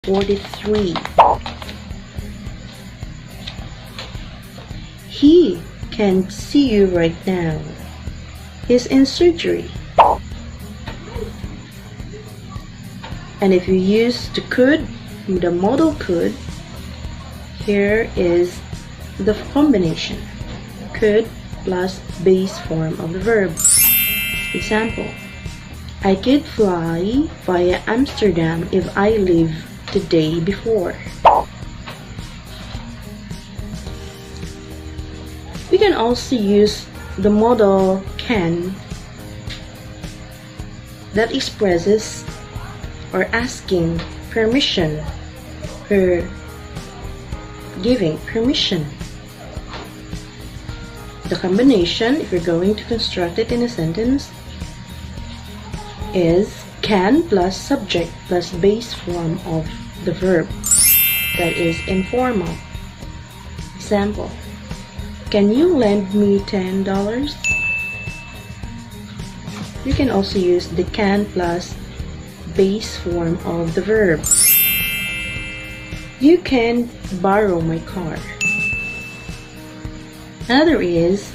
43. He can't see you right now. He's in surgery. And if you use the could, the modal could, here is the combination. Could plus base form of the verb. Example, I could fly via Amsterdam if I leave the day before. We can also use the modal can that expresses or asking permission or giving permission. The combination, if you're going to construct it in a sentence, is can plus subject plus base form of the verb. That is informal. Example, can you lend me $10? You can also use the can plus base form of the verb. You can borrow my car. Another is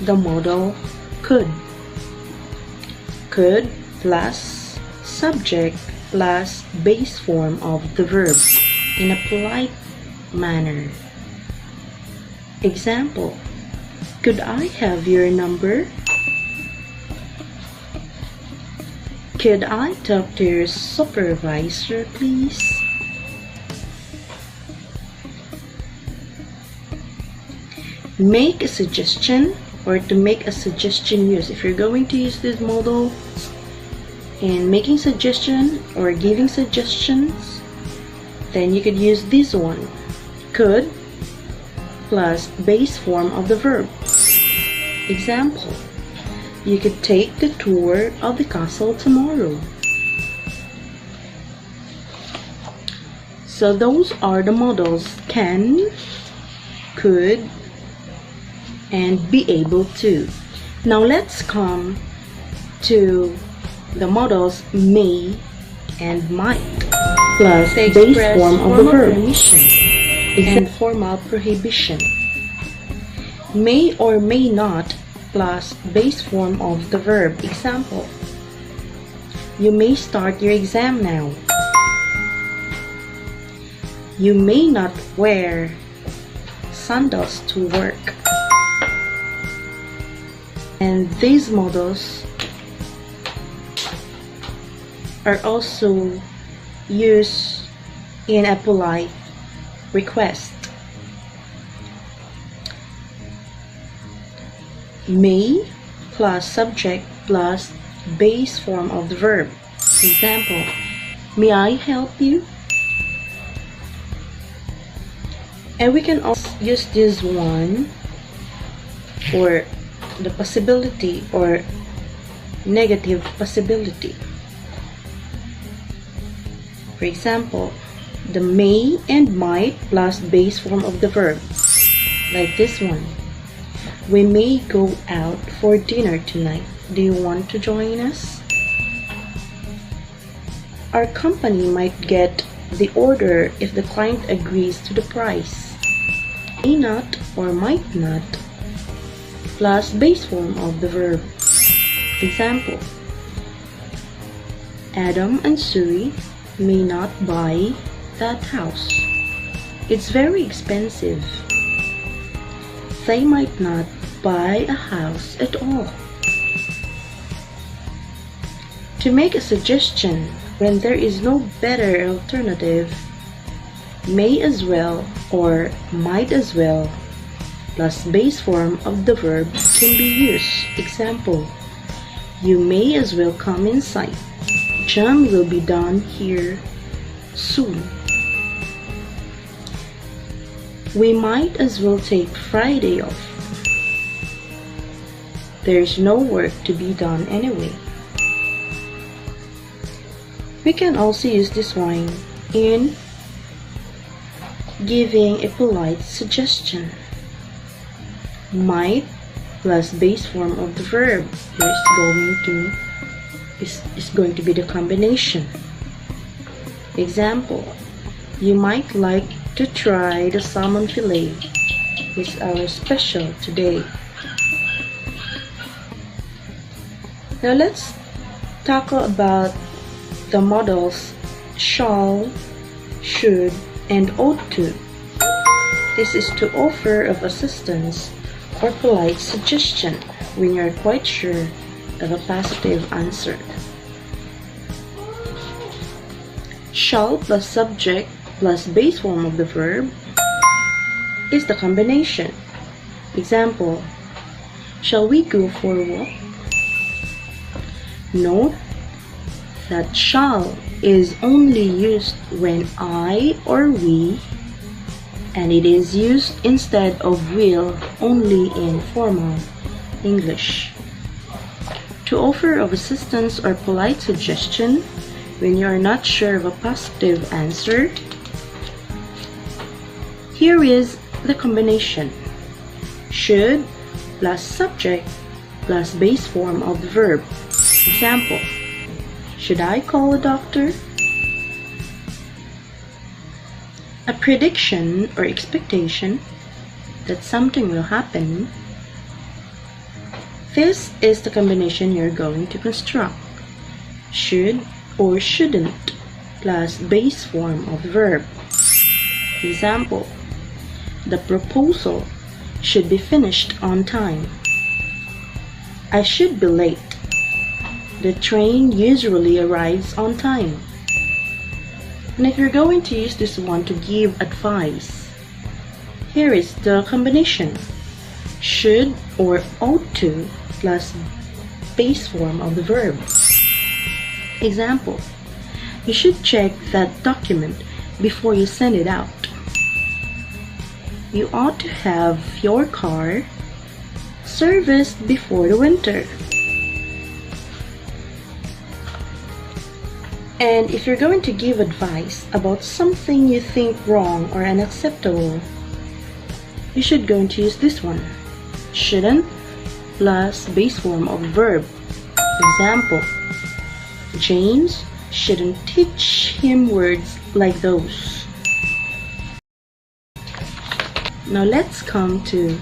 the modal could. Could plus subject plus base form of the verb in a polite manner. Example, could I have your number? Could I talk to your supervisor, please? Make a suggestion, or to make a suggestion use. If you're going to use this modal in making suggestion or giving suggestions, then you could use this one. Could plus base form of the verb. Example, you could take the tour of the castle tomorrow. So those are the modals can, could, and be able to. Now let's come to the modals may and might plus base form of the verb and formal prohibition. May or may not plus base form of the verb. Example, you may start your exam now. You may not wear sandals to work. And these modals are also used in a polite request. May plus subject plus base form of the verb. Example, may I help you? And we can also use this one for the possibility or negative possibility. For example, the may and might plus base form of the verb, like this one. We may go out for dinner tonight. Do you want to join us? Our company might get the order if the client agrees to the price. May not or might not plus base form of the verb. Example, Adam and Suri may not buy that house. It's very expensive. They might not buy a house at all. To make a suggestion when there is no better alternative, may as well or might as well plus base form of the verb can be used. Example, you may as well come inside. Jam will be done here soon. We might as well take Friday off. There's no work to be done anyway. We can also use this one in giving a polite suggestion. Might plus base form of the verb. Here is going to be the combination. Example, You might like to try the salmon fillet. It's our special today. Now let's talk about the models shall, should, and ought to. This is to offer of assistance or polite suggestion when you're quite sure of a positive answer. Shall plus subject plus base form of the verb is the combination. Example, shall we go for a walk? Note that shall is only used when I or we, and it is used instead of will only in formal English. To offer of assistance or polite suggestion when you are not sure of a positive answer, here is the combination. Should plus subject plus base form of the verb. Example, should I call a doctor? A prediction or expectation that something will happen. This is the combination you're going to construct. Should or shouldn't plus base form of the verb. Example, the proposal should be finished on time. I should be late. The train usually arrives on time. And if you're going to use this one to give advice, here is the combination. Should or ought to plus base form of the verb. Example, you should check that document before you send it out. You ought to have your car serviced before the winter. And if you're going to give advice about something you think wrong or unacceptable, you should go to use this one. Shouldn't plus base form of verb. Example, James shouldn't teach him words like those. Now let's come to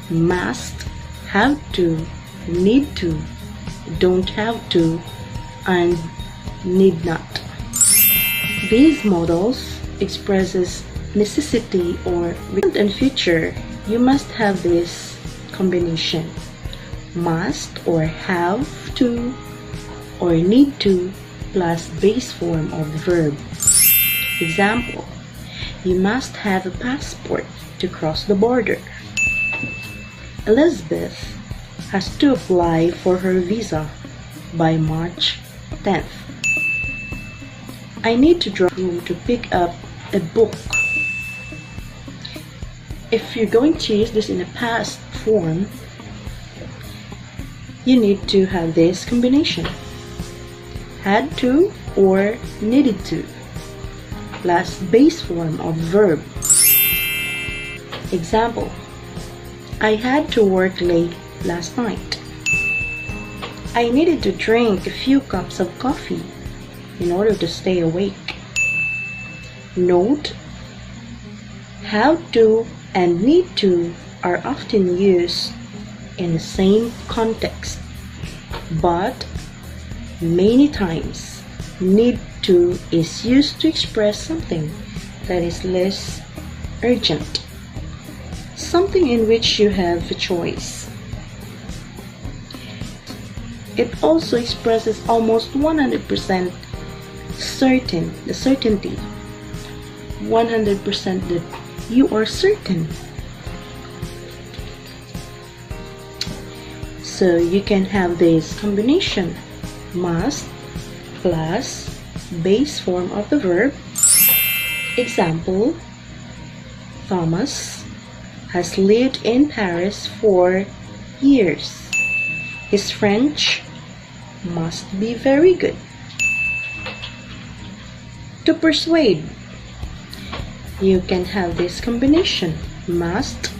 must, have to, need to, don't have to, and need not. These models expresses necessity or present and future. You must have this combination. Must or have to or need to plus base form of the verb. Example, you must have a passport to cross the border. Elizabeth has to apply for her visa by March 10th. I need to drive home to pick up a book. If you're going to use this in a past form, you need to have this combination. Had to or needed to plus base form of verb. Example, I had to work late last night. I needed to drink a few cups of coffee in order to stay awake. Note, have to and need to are often used in the same context, but many times need to is used to express something that is less urgent, something in which you have a choice. It also expresses almost 100% certain, the certainty, 100% that you are certain. So you can have this combination, must plus base form of the verb. Example, Thomas has lived in Paris for years. His French must be very good. To persuade, you can have this combination, must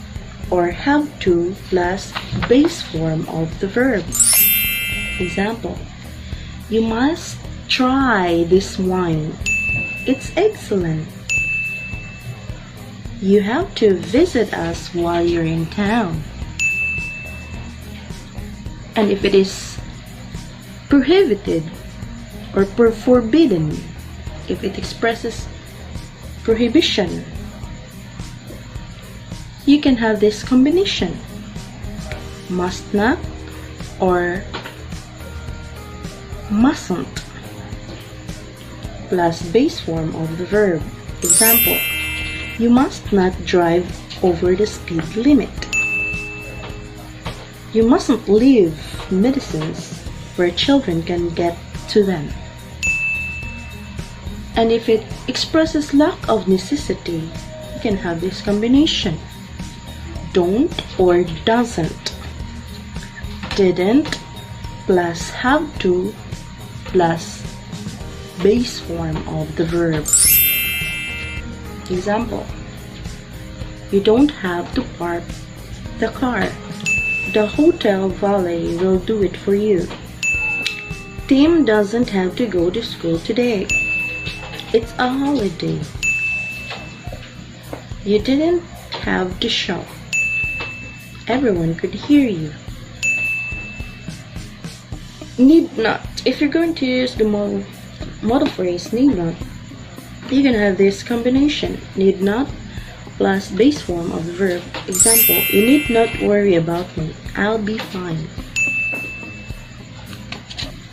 or have to plus base form of the verb. Example, you must try this wine. It's excellent. you have to visit us while you're in town. And if it is prohibited or forbidden, if it expresses prohibition, you can have this combination: must not or mustn't plus base form of the verb. Example, you must not drive over the speed limit. You mustn't leave medicines where children can get to them. And if it expresses lack of necessity, you can have this combination: don't or doesn't. Didn't plus have to plus base form of the verb. Example, you don't have to park the car. The hotel valet will do it for you. Tim doesn't have to go to school today. It's a holiday. You didn't have to shout. Everyone could hear you. Need not. If you're going to use the modal phrase need not, you can have this combination: need not plus base form of the verb. Example, you need not worry about me. I'll be fine.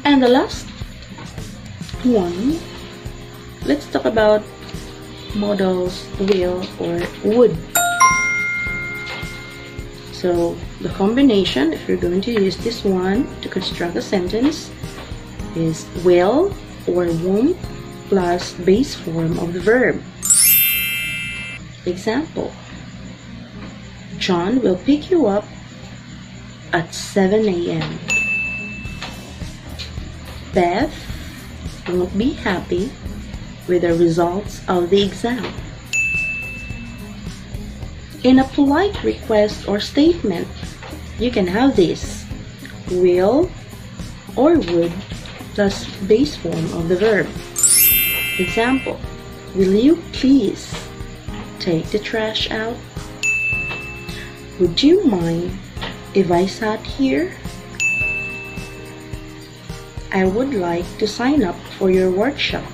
And the last one, let's talk about modals will or would. So the combination, if you're going to use this one to construct a sentence, is will or won't plus base form of the verb. Example, John will pick you up at 7 a.m. Beth won't be happy with the results of the exam. In a polite request or statement, you can have this: will or would plus base form of the verb. Example, will you please take the trash out? Would you mind if I sat here? I would like to sign up for your workshop.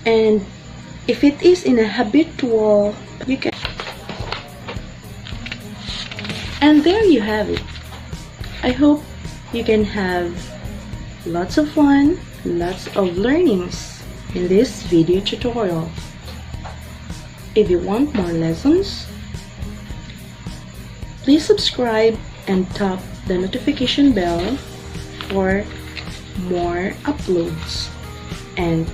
And if it is in a habitual, you can. And there you have it. I hope you can have lots of fun, lots of learnings in this video tutorial. If you want more lessons, please subscribe and tap the notification bell for more uploads and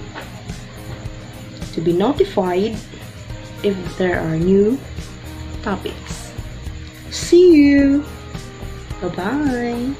to be notified if there are new topics. See you! Bye-bye!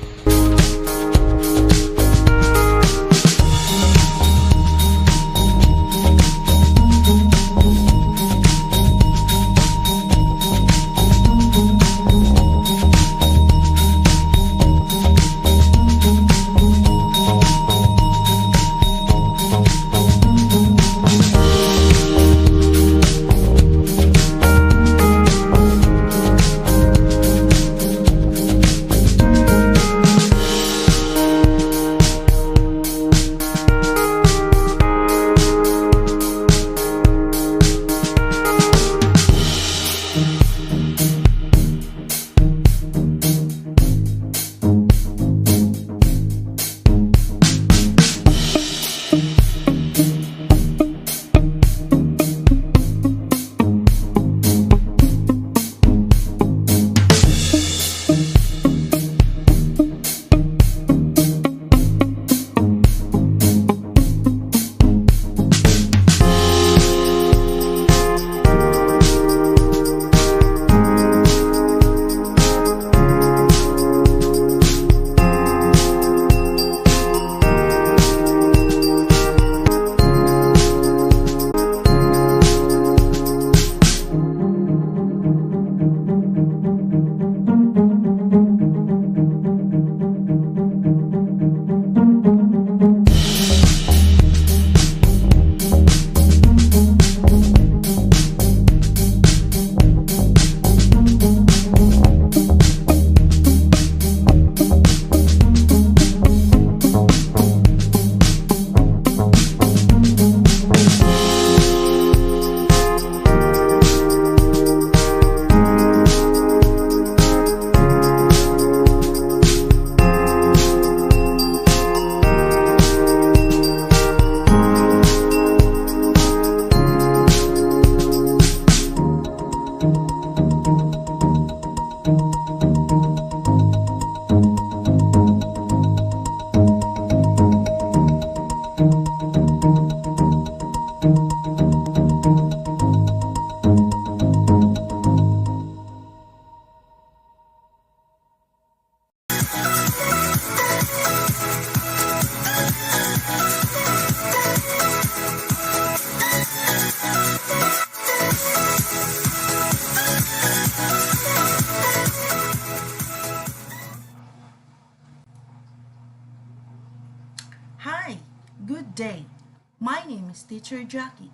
My name is Teacher Jackque.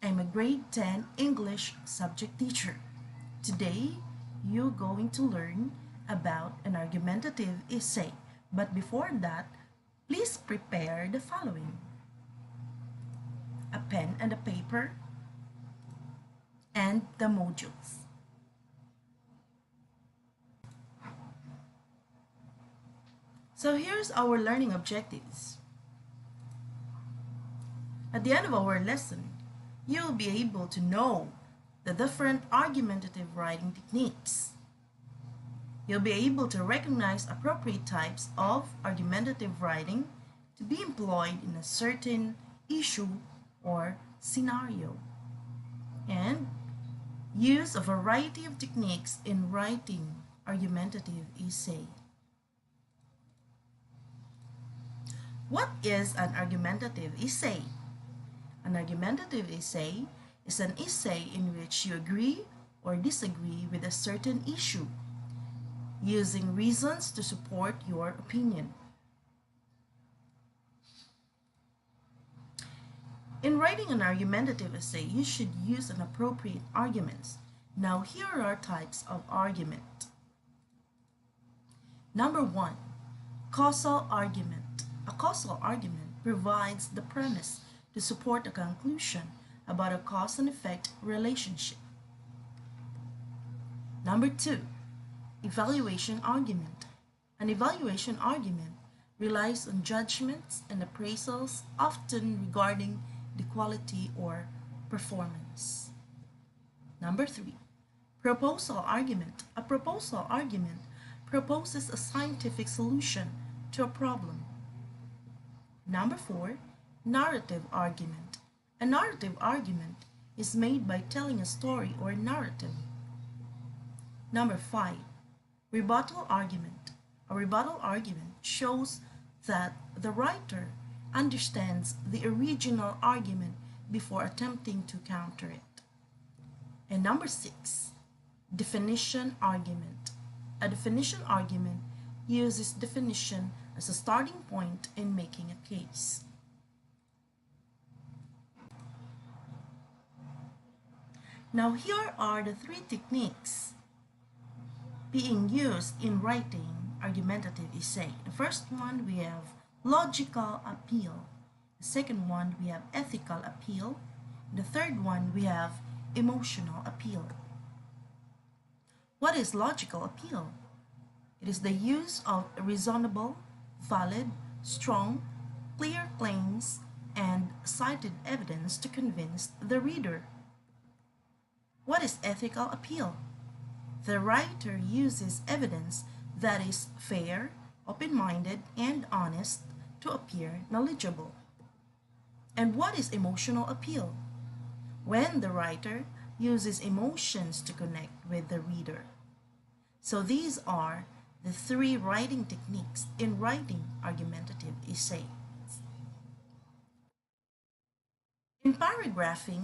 I'm a grade 10 English subject teacher. Today, you're going to learn about an argumentative essay. But before that, please prepare the following: a pen and a paper, and the modules. So here's our learning objectives. At the end of our lesson, you'll be able to know the different argumentative writing techniques. You'll be able to recognize appropriate types of argumentative writing to be employed in a certain issue or scenario, and use a variety of techniques in writing argumentative essay. What is an argumentative essay? An argumentative essay is an essay in which you agree or disagree with a certain issue, using reasons to support your opinion. In writing an argumentative essay, you should use an appropriate arguments. Now, here are types of argument. Number 1, causal argument. A causal argument provides the premise to support a conclusion about a cause and effect relationship. Number 2, evaluation argument. An evaluation argument relies on judgments and appraisals, often regarding the quality or performance. Number 3, proposal argument. A proposal argument proposes a scientific solution to a problem. Number 4, narrative argument. A narrative argument is made by telling a story or narrative. Number 5, rebuttal argument. A rebuttal argument shows that the writer understands the original argument before attempting to counter it. And number 6, definition argument. A definition argument uses definition as a starting point in making a case. Now here are the 3 techniques being used in writing argumentative essay. The first one, we have logical appeal. The second one, we have ethical appeal. The third one, we have emotional appeal. What is logical appeal? It is the use of reasonable, valid, strong, clear claims and cited evidence to convince the reader. What is ethical appeal? The writer uses evidence that is fair, open-minded, and honest to appear knowledgeable. And what is emotional appeal? When the writer uses emotions to connect with the reader. So these are the 3 writing techniques in writing argumentative essay. In paragraphing,